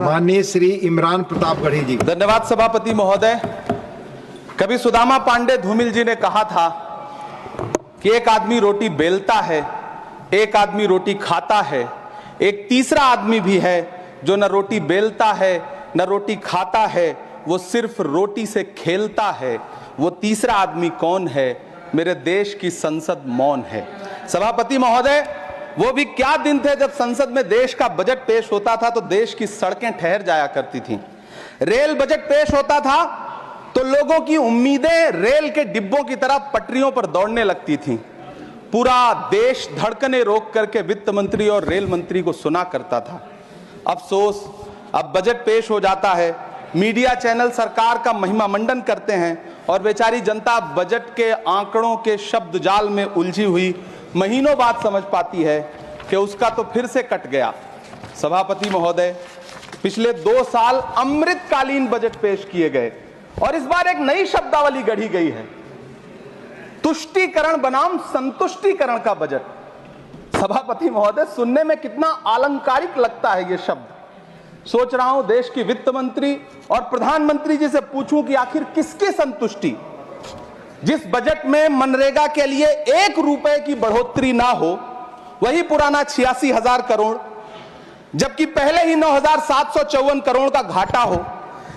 माननीय श्री इमरान प्रतापगढ़ी जी। धन्यवाद सभापति महोदय। कभी सुदामा पांडे धूमिल जी ने कहा था कि एक आदमी रोटी बेलता है, एक आदमी रोटी खाता है, एक तीसरा आदमी भी है जो न रोटी बेलता है न रोटी खाता है, वो सिर्फ रोटी से खेलता है। वो तीसरा आदमी कौन है? मेरे देश की संसद मौन है। सभापति महोदय, वो भी क्या दिन थे जब संसद में देश का बजट पेश होता था तो देश की सड़कें ठहर जाया करती थीं। रेल बजट पेश होता था तो लोगों की उम्मीदें रेल के डिब्बों की तरह पटरियों पर दौड़ने लगती थीं। पूरा देश धड़कने रोक करके वित्त मंत्री और रेल मंत्री को सुना करता था। अफसोस, अब बजट पेश हो जाता है, मीडिया चैनल सरकार का महिमा मंडन करते हैं और बेचारी जनता बजट के आंकड़ों के शब्द जाल में उलझी हुई महीनों बाद समझ पाती है कि उसका तो फिर से कट गया। सभापति महोदय, पिछले 2 साल अमृतकालीन बजट पेश किए गए और इस बार एक नई शब्दावली गढ़ी गई है, तुष्टीकरण बनाम संतुष्टीकरण का बजट। सभापति महोदय, सुनने में कितना अलंकारिक लगता है ये शब्द। सोच रहा हूं देश की वित्त मंत्री और प्रधानमंत्री जी से पूछूं कि आखिर किसकी संतुष्टि? जिस बजट में मनरेगा के लिए 1 रुपए की बढ़ोतरी ना हो, वही पुराना 86,000 करोड़, जबकि पहले ही 9,754 करोड़ का घाटा हो,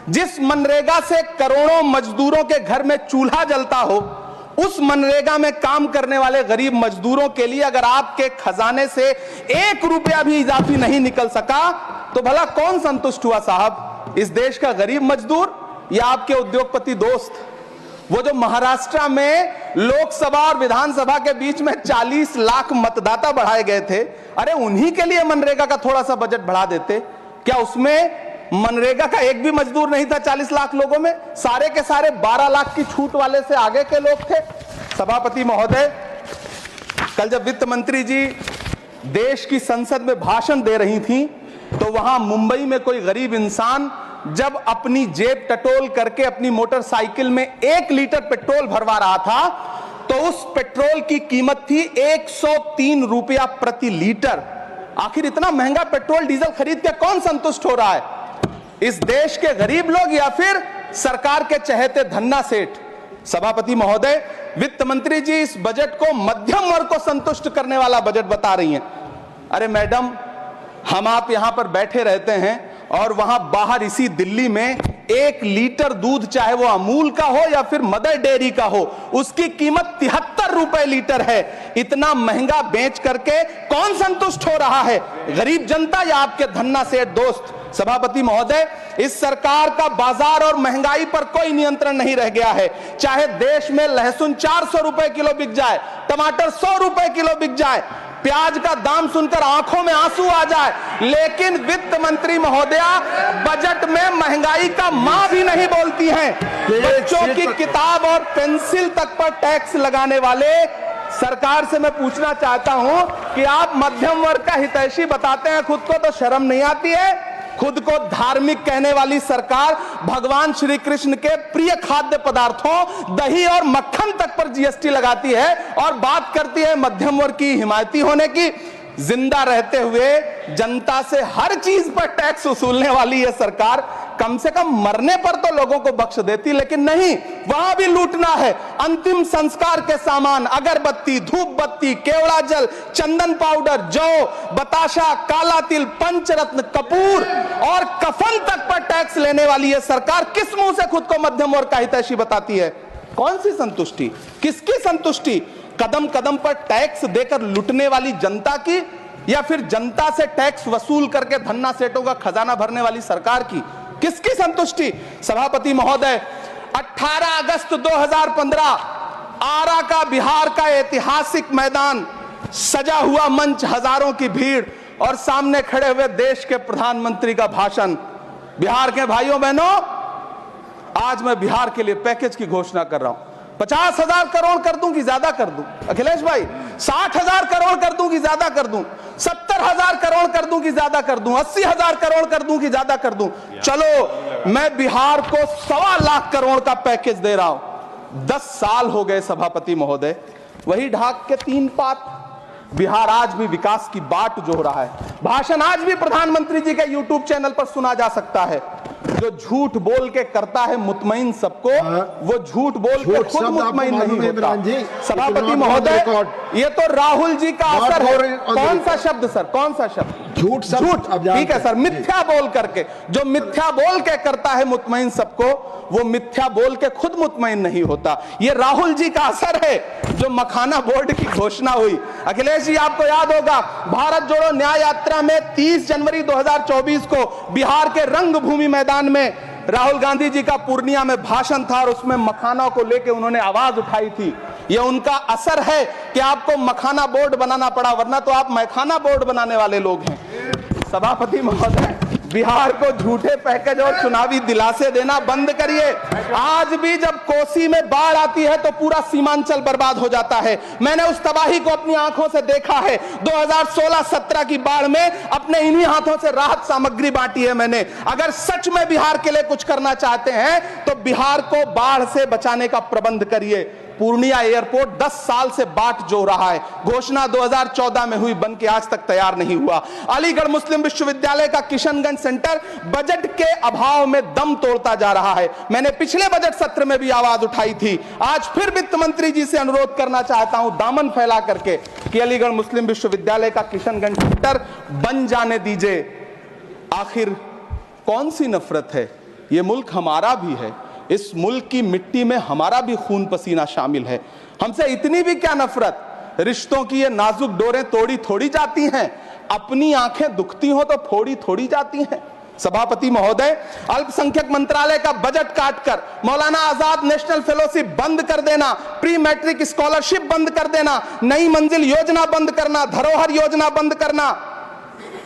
जिस मनरेगा से करोड़ों मजदूरों के घर में चूल्हा जलता हो, उस मनरेगा में काम करने वाले गरीब मजदूरों के लिए अगर आपके खजाने से 1 रुपया भी इजाफी नहीं निकल सका तो भला कौन संतुष्ट हुआ साहब? इस देश का गरीब मजदूर या आपके उद्योगपति दोस्त? वो जो महाराष्ट्र में लोकसभा और विधानसभा के बीच में 40 लाख मतदाता बढ़ाए गए थे, अरे उन्हीं के लिए मनरेगा का थोड़ा सा बजट बढ़ा देते। क्या उसमें मनरेगा का एक भी मजदूर नहीं था 40 लाख लोगों में? सारे के सारे 12 लाख की छूट वाले से आगे के लोग थे। सभापति महोदय, कल जब वित्त मंत्री जी देश की संसद में भाषण दे रही थी तो वहां मुंबई में कोई गरीब इंसान जब अपनी जेब टटोल करके अपनी मोटरसाइकिल में 1 लीटर पेट्रोल भरवा रहा था तो उस पेट्रोल की कीमत थी 103 रुपया प्रति लीटर। आखिर इतना महंगा पेट्रोल डीजल खरीद के कौन संतुष्ट हो रहा है? इस देश के गरीब लोग या फिर सरकार के चहेते धन्ना सेठ? सभापति महोदय, वित्त मंत्री जी इस बजट को मध्यम वर्ग को संतुष्ट करने वाला बजट बता रही हैं। अरे मैडम, हम आप यहां पर बैठे रहते हैं और वहां बाहर इसी दिल्ली में 1 लीटर दूध, चाहे वो अमूल का हो या फिर मदर डेयरी का हो, उसकी कीमत 73 रुपए लीटर है। इतना महंगा बेच करके कौन संतुष्ट हो रहा है? गरीब जनता या आपके धन्ना सेठ दोस्त? सभापति महोदय, इस सरकार का बाजार और महंगाई पर कोई नियंत्रण नहीं रह गया है। चाहे देश में लहसुन 400 रुपए किलो बिक जाए, टमाटर 100 रुपए किलो बिक जाए, प्याज का दाम सुनकर आंखों में आंसू आ जाए, लेकिन वित्त मंत्री महोदया बजट में महंगाई का मां भी नहीं बोलती हैं। बच्चों की किताब और पेंसिल तक पर टैक्स लगाने वाले सरकार से मैं पूछना चाहता हूं कि आप मध्यम वर्ग का हितैषी बताते हैं, खुद को तो शर्म नहीं आती है? खुद को धार्मिक कहने वाली सरकार भगवान श्री कृष्ण के प्रिय खाद्य पदार्थों दही और मक्खन तक पर जीएसटी लगाती है और बात करती है मध्यम वर्ग की हिमायती होने की। जिंदा रहते हुए जनता से हर चीज पर टैक्स वसूलने वाली यह सरकार कम से कम मरने पर तो लोगों को बख्श देती, लेकिन नहीं, वहां भी लूटना है। अंतिम संस्कार के सामान, अगरबत्ती, धूप बत्ती, केवड़ा जल, चंदन पाउडर, जौ, बताशा, काला तिल, पंचरत्न, कपूर और कफन तक पर टैक्स लेने वाली यह सरकार किस मुंह से खुद को मध्यम वर्ग का हितैषी बताती है? कौन सी संतुष्टि? किसकी संतुष्टि? कदम कदम पर टैक्स देकर लूटने वाली जनता की या फिर जनता से टैक्स वसूल करके धन्ना सेठों का खजाना भरने वाली सरकार की? किसकी संतुष्टि? सभापति महोदय, 18 अगस्त 2015 आरा का बिहार का ऐतिहासिक मैदान, सजा हुआ मंच, हजारों की भीड़ और सामने खड़े हुए देश के प्रधानमंत्री का भाषण। बिहार के भाइयों बहनों, आज मैं बिहार के लिए पैकेज की घोषणा कर रहा हूं। 50,000 करोड़ कर दूं कि ज्यादा कर दूं? अखिलेश भाई, 60,000 करोड़ कर दूं कि ज्यादा कर दूं? 70,000 करोड़ कर दूं कि ज्यादा कर दूं? 80,000 करोड़ कर दूं कि ज्यादा कर दूं? चलो, मैं बिहार को 1.25 लाख करोड़ का पैकेज दे रहा हूं। 10 साल हो गए सभापति महोदय, वही ढाक के 3 पात, बिहार आज भी विकास की बाट जो रहा है। भाषण आज भी प्रधानमंत्री जी के यूट्यूब चैनल पर सुना जा सकता है। जो झूठ बोल के करता है मुतमईन सबको, वो झूठ बोल के खुद मुतमईन नहीं होता। सभापति महोदय, ये तो राहुल जी का असर है। कौन सा शब्द सर, कौन सा शब्द? झूठ। ठीक है सर, मिथ्या बोल करके, जो मिथ्या बोल के करता है मुतमईन सबको, वो मिथ्या बोल के खुद मुतमईन नहीं होता। ये राहुल जी का असर है। जो मखाना बोर्ड की घोषणा हुई, अखिलेश जी आपको याद होगा, भारत जोड़ो न्याय यात्रा में 30 जनवरी 2024 को बिहार के रंगभूमि मैदान में राहुल गांधी जी का पूर्णिया में भाषण था और उसमें मखाना को लेकर उन्होंने आवाज उठाई थी। यह उनका असर है कि आपको मखाना बोर्ड बनाना पड़ा, वरना तो आप मैखाना बोर्ड बनाने वाले लोग हैं। सभापति महोदय, बिहार को झूठे पैकेज और चुनावी दिलासे देना बंद करिए। आज भी जब कोसी में बाढ़ आती है तो पूरा सीमांचल बर्बाद हो जाता है। मैंने उस तबाही को अपनी आंखों से देखा है। 2016-17 की बाढ़ में अपने इन्हीं हाथों से राहत सामग्री बांटी है मैंने। अगर सच में बिहार के लिए कुछ करना चाहते हैं तो बिहार को बाढ़ से बचाने का प्रबंध करिए। पूर्णिया एयरपोर्ट 10 साल से बाट जो रहा है, घोषणा 2014 में हुई, बन के आज तक तैयार नहीं हुआ। अलीगढ़ मुस्लिम विश्वविद्यालय का किशनगंज सेंटर बजट के अभाव में दम तोड़ता जा रहा है। मैंने पिछले बजट सत्र में भी आवाज उठाई थी। आज फिर वित्त मंत्री जी से अनुरोध करना चाहता हूं, दामन फैला करके, कि अलीगढ़ मुस्लिम विश्वविद्यालय का किशनगंज सेंटर बन जाने दीजिए। आखिर कौन सी नफरत है? यह मुल्क हमारा भी है। इस मुल्क की मिट्टी में हमारा भी खून पसीना शामिल है। हमसे इतनी भी क्या नफरत? रिश्तों की ये नाजुक डोरें तोड़ी थोड़ी जाती हैं। अपनी आंखें दुखती हो तो फोड़ी थोड़ी जाती हैं। सभापति महोदय, अल्पसंख्यक मंत्रालय का बजट काटकर मौलाना आजाद नेशनल फेलोशिप बंद कर देना, प्री मैट्रिक स्कॉलरशिप बंद कर देना, नई मंजिल योजना बंद करना, धरोहर योजना बंद करना।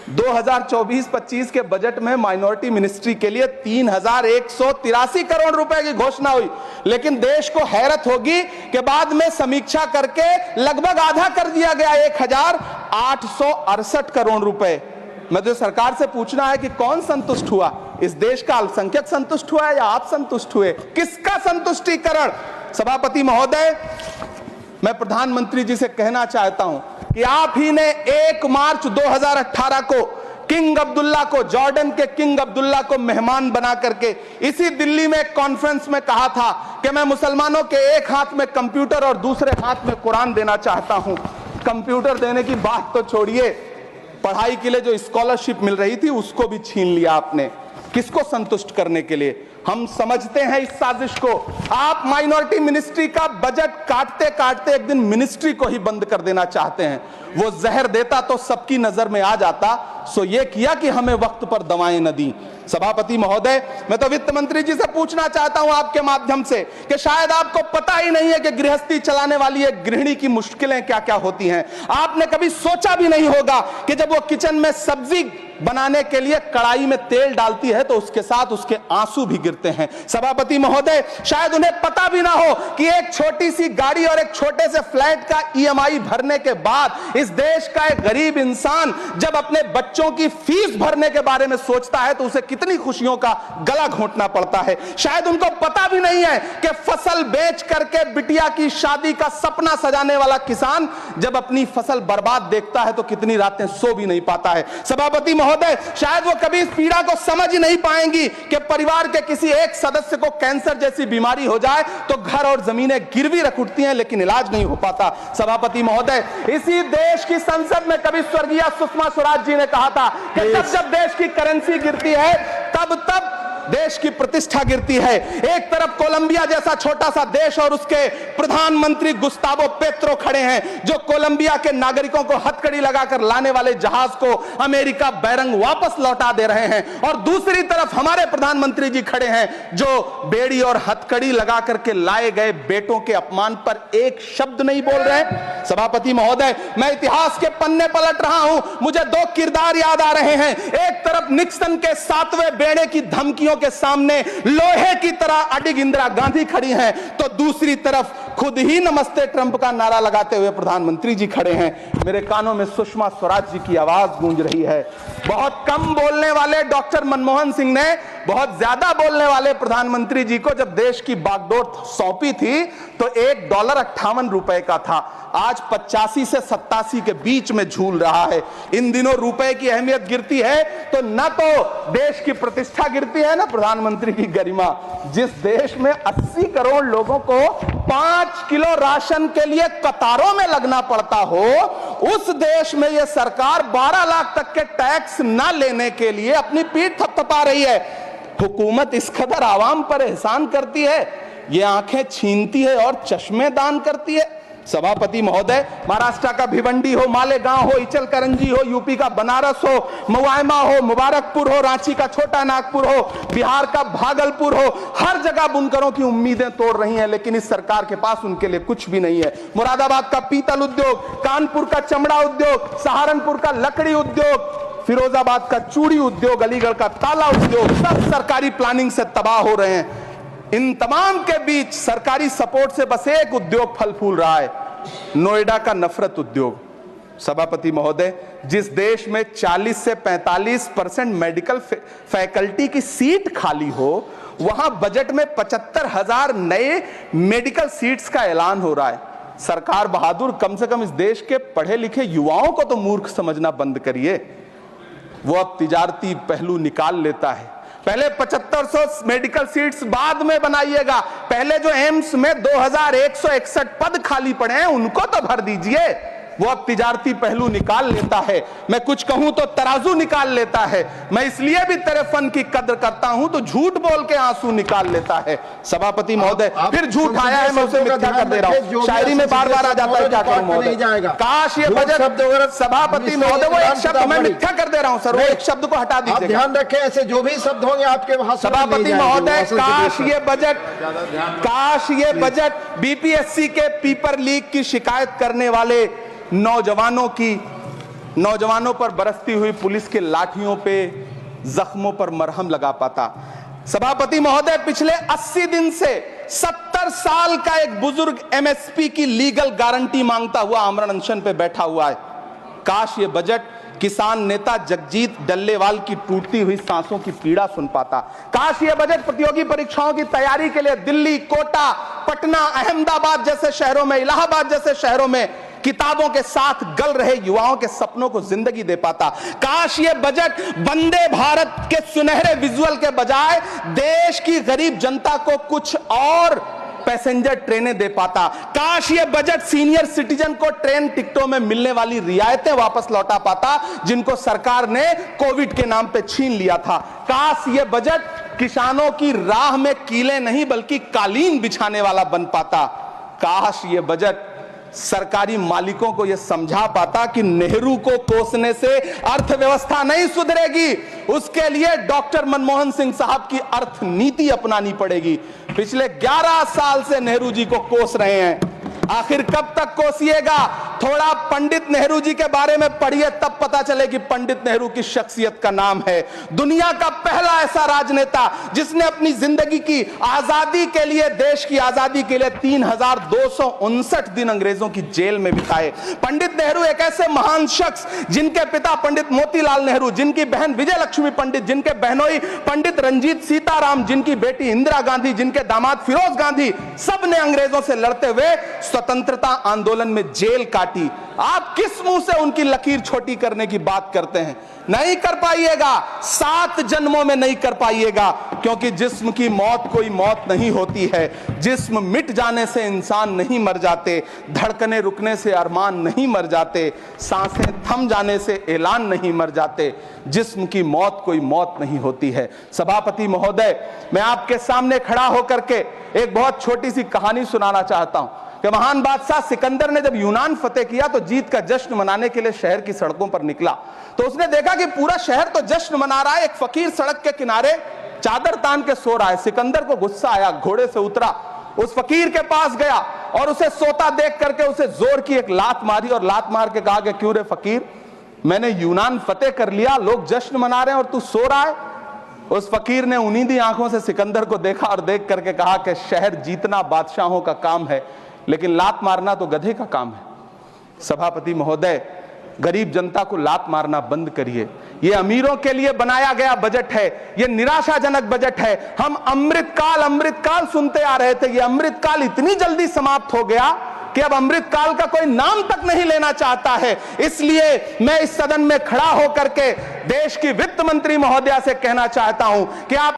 2024-25 के बजट में माइनॉरिटी मिनिस्ट्री के लिए 3183 करोड़ रुपए की घोषणा हुई, लेकिन देश को हैरत होगी कि बाद में समीक्षा करके लगभग आधा कर दिया गया, 1868 करोड़ रुपए। मुझे सरकार से पूछना है कि कौन संतुष्ट हुआ? इस देश का अल्पसंख्यक संतुष्ट हुआ या आप संतुष्ट हुए? किसका संतुष्टीकरण? सभापति महोदय, मैं प्रधानमंत्री जी से कहना चाहता हूं कि आप ही ने 1 मार्च 2018 को किंग अब्दुल्ला को, जॉर्डन के किंग अब्दुल्ला को मेहमान बना करके इसी दिल्ली में एक कॉन्फ्रेंस में कहा था कि मैं मुसलमानों के एक हाथ में कंप्यूटर और दूसरे हाथ में कुरान देना चाहता हूं। कंप्यूटर देने की बात तो छोड़िए, पढ़ाई के लिए जो स्कॉलरशिप मिल रही थी उसको भी छीन लिया आपने। किसको संतुष्ट करने के लिए? हम समझते हैं इस साजिश को। आप माइनॉरिटी मिनिस्ट्री का बजट काटते काटते एक दिन मिनिस्ट्री को ही बंद कर देना चाहते हैं। वो जहर देता तो सबकी नजर में आ जाता, सो ये किया कि हमें वक्त पर दवाएं न दी। सभापति महोदय, मैं तो वित्त मंत्री जी से पूछना चाहता हूं आपके माध्यम से कि शायद आपको पता ही नहीं है कि गृहस्थी चलाने वाली एक गृहिणी की मुश्किलें क्या क्या होती हैं। आपने कभी सोचा भी नहीं होगा कि जब वो किचन में सब्जी बनाने के लिए कढ़ाई में तेल डालती है तो उसके साथ उसके आंसू भी गिरते हैं। सभापति महोदय, शायद उन्हें पता भी ना हो कि एक छोटी सी गाड़ी और एक छोटे से फ्लैट का EMI भरने के बाद इस देश का एक गरीब इंसान जब अपने बच्चों की फीस भरने के बारे में सोचता है तो उसे कितनी खुशियों का गला घोंटना पड़ता है। शायद उनको पता भी नहीं है कि फसल बेच करके बिटिया की शादी का सपना सजाने वाला किसान जब अपनी फसल बर्बाद देखता है तो कितनी रातें सो भी नहीं पाता है। सभापति महोदय, शायद वो कभी इस पीड़ा को समझ ही नहीं पाएंगी कि परिवार के किसी एक सदस्य को कैंसर जैसी बीमारी हो जाए तो घर और जमीनें गिरवी रख उठती हैं लेकिन इलाज नहीं हो पाता। सभापति महोदय, इसी देश की संसद में कभी स्वर्गीय सुषमा स्वराज जी ने कहा था कि जब देश की करेंसी गिरती है तब देश की प्रतिष्ठा गिरती है। एक तरफ कोलंबिया जैसा छोटा सा देश और उसके प्रधानमंत्री गुस्तावो पेत्रो खड़े हैं जो कोलंबिया के नागरिकों को हथकड़ी लगाकर लाने वाले जहाज को अमेरिका बैरंग वापस लौटा दे रहे हैं, और दूसरी तरफ हमारे प्रधानमंत्री जी खड़े हैं जो बेड़ी और हथकड़ी लगा करके लाए गए बेटों के अपमान पर एक शब्द नहीं बोल रहे। सभापति महोदय, मैं इतिहास के पन्ने पलट रहा हूं, मुझे 2 किरदार याद आ रहे हैं। एक तरफ निक्सन के 7वें बेड़े की धमकियों के सामने लोहे की तरह अडिग इंदिरा गांधी खड़ी हैं, तो दूसरी तरफ खुद ही नमस्ते ट्रंप का नारा लगाते हुए प्रधानमंत्री जी खड़े हैं। मेरे कानों में सुषमा स्वराज जी की आवाज गूंज रही है। बहुत कम बोलने वाले डॉक्टर मनमोहन सिंह ने बहुत ज्यादा बोलने वाले प्रधानमंत्री जी को जब देश की बागडोर सौंपी थी तो $1.58 का था, आज 85 से 87 के बीच में झूल रहा है। इन दिनों रुपए की अहमियत गिरती है तो न तो देश की प्रतिष्ठा गिरती है, ना प्रधानमंत्री की गरिमा। जिस देश में 80 करोड़ लोगों को 5 किलो राशन के लिए कतारों में लगना पड़ता हो, उस देश में यह सरकार 12 लाख तक के टैक्स न लेने के लिए अपनी पीठ थपथपा रही है। हुकूमत इस कदर आवाम पर एहसान करती है, ये आंखें छीनती है और चश्मे दान करती है। सभापति महोदय, महाराष्ट्र का भिवंडी हो, मालेगांव हो, इचलकरंजी हो, यूपी का बनारस हो, मुआयमा हो, मुबारकपुर हो, रांची का छोटा नागपुर हो, बिहार का भागलपुर हो, हर जगह बुनकरों की उम्मीदें तोड़ रही हैं, लेकिन इस सरकार के पास उनके लिए कुछ भी नहीं है। मुरादाबाद का पीतल उद्योग, कानपुर का चमड़ा उद्योग, सहारनपुर का लकड़ी उद्योग, फिरोजाबाद का चूड़ी उद्योग, अलीगढ़ का ताला उद्योग, सब सरकारी प्लानिंग से तबाह हो रहे हैं। इन तमाम के बीच सरकारी सपोर्ट से बस एक उद्योग फल फूल रहा है, नोएडा का नफरत उद्योग। सभापति महोदय, जिस देश में 40 से 45% मेडिकल फैकल्टी की सीट खाली हो, वहां बजट में 75,000 नए मेडिकल सीट्स का ऐलान हो रहा है। सरकार बहादुर, कम से कम इस देश के पढ़े लिखे युवाओं को तो मूर्ख समझना बंद करिए। वो अब तिजारती पहलू निकाल लेता है। पहले 7500 मेडिकल सीट्स बाद में बनाइएगा, पहले जो एम्स में 2161 पद खाली पड़े हैं उनको तो भर दीजिए। वो अब तिजारती पहलू निकाल लेता है। मैं कुछ कहूं तो तराजू निकाल लेता है। मैं इसलिए भी तेरे फन की कद्र करता हूं तो झूठ बोल के आंसू निकाल लेता है। सभापति महोदय, फिर झूठ आया है, मैं उसे मिथ्या कर दे रहा हूं। शायरी में बार बार आ जाता है, क्या करूं महोदय। काश ये बजट, सभापति महोदय, वो एक शब्द मैं मिथ्या कर दे रहा हूं सर, वो एक शब्द को हटा दीजिए। ध्यान रखें, ऐसे जो भी शब्द होंगे आपके वहां। सभापति महोदय, काश ये बजट बीपीएससी के पेपर लीक की शिकायत करने वाले नौजवानों पर बरसती हुई पुलिस के लाठियों पे, जख्मों पर मरहम लगा पाता। सभापति महोदय, पिछले 80 दिन से 70 साल का एक बुजुर्ग एमएसपी की लीगल गारंटी मांगता हुआ आमरण अनशन पे बैठा हुआ है। काश ये बजट किसान नेता जगजीत डल्लेवाल की टूटती हुई सांसों की पीड़ा सुन पाता। काश ये बजट प्रतियोगी परीक्षाओं की तैयारी के लिए दिल्ली, कोटा, पटना, अहमदाबाद जैसे शहरों में, इलाहाबाद जैसे शहरों में किताबों के साथ गल रहे युवाओं के सपनों को जिंदगी दे पाता। काश ये बजट वंदे भारत के सुनहरे विजुअल के बजाय देश की गरीब जनता को कुछ और पैसेंजर ट्रेनें दे पाता। काश ये बजट सीनियर सिटीजन को ट्रेन टिकटों में मिलने वाली रियायतें वापस लौटा पाता, जिनको सरकार ने कोविड के नाम पे छीन लिया था। काश ये बजट किसानों की राह में कीले नहीं बल्कि कालीन बिछाने वाला बन पाता। काश ये बजट सरकारी मालिकों को यह समझा पाता कि नेहरू को कोसने से अर्थव्यवस्था नहीं सुधरेगी, उसके लिए डॉक्टर मनमोहन सिंह साहब की अर्थ नीति अपनानी पड़ेगी। पिछले 11 साल से नेहरू जी को कोस रहे हैं, आखिर कब तक कोसिएगा। थोड़ा पंडित नेहरू जी के बारे में पढ़िए, तब पता चले कि पंडित नेहरू की शख्सियत का नाम है। दुनिया का पहला ऐसा राजनेता जिसने अपनी जिंदगी की आजादी के लिए, देश की आजादी के लिए 3259 दिन अंग्रेजों की जेल में बिताए। पंडित नेहरू एक ऐसे महान शख्स जिनके पिता पंडित मोतीलाल नेहरू, जिनकी बहन विजय लक्ष्मी पंडित, जिनके बहनोई पंडित रंजीत सीताराम, जिनकी बेटी इंदिरा गांधी, जिनके दामाद फिरोज गांधी, सब ने अंग्रेजों से लड़ते हुए स्वतंत्रता आंदोलन में जेल काटी। आप किस मुंह से उनकी लकीर छोटी करने की बात करते हैं? नहीं कर पाइएगा, 7 जन्मों में नहीं कर पाइएगा, क्योंकि जिस्म की मौत कोई मौत नहीं होती है। जिस्म मिट जाने से इंसान नहीं मर जाते, धड़कने रुकने से अरमान नहीं मर जाते, सांसें थम जाने से ऐलान नहीं मर जाते। जिस्म की मौत कोई मौत नहीं होती है। सभापति महोदय, मैं आपके सामने खड़ा होकर के एक बहुत छोटी सी कहानी सुनाना चाहता हूं कि महान बादशाह सिकंदर ने जब यूनान फतेह किया तो जीत का जश्न मनाने के लिए शहर की सड़कों पर निकला। तो उसने देखा कि पूरा शहर तो जश्न मना रहा है, एक फकीर सड़क के किनारे चादर तान के सो रहा है। सिकंदर को गुस्सा आया, घोड़े से उतरा, उस फकीर के पास गया और उसे सोता देख करके उसे जोर की एक लात मारी और लात मार के कहा कि क्यों रे फकीर, मैंने यूनान फतेह कर लिया, लोग जश्न मना रहे हैं और तू सो रहा है। उस फकीर ने उन्नीदी आंखों से सिकंदर को देखा और देख करके कहा कि शहर जीतना बादशाहों का काम है, लेकिन लात मारना तो गधे का काम है। सभापति महोदय, गरीब जनता को लात मारना बंद करिए। ये अमीरों के लिए बनाया गया बजट है, ये निराशाजनक बजट है। हम अमृतकाल सुनते आ रहे थे, ये अमृतकाल इतनी जल्दी समाप्त हो गया कि अब अमृतकाल का कोई नाम तक नहीं लेना चाहता है। इसलिए मैं इस सदन में खड़ा होकर के देश की वित्त मंत्री महोदया से कहना चाहता हूं कि आप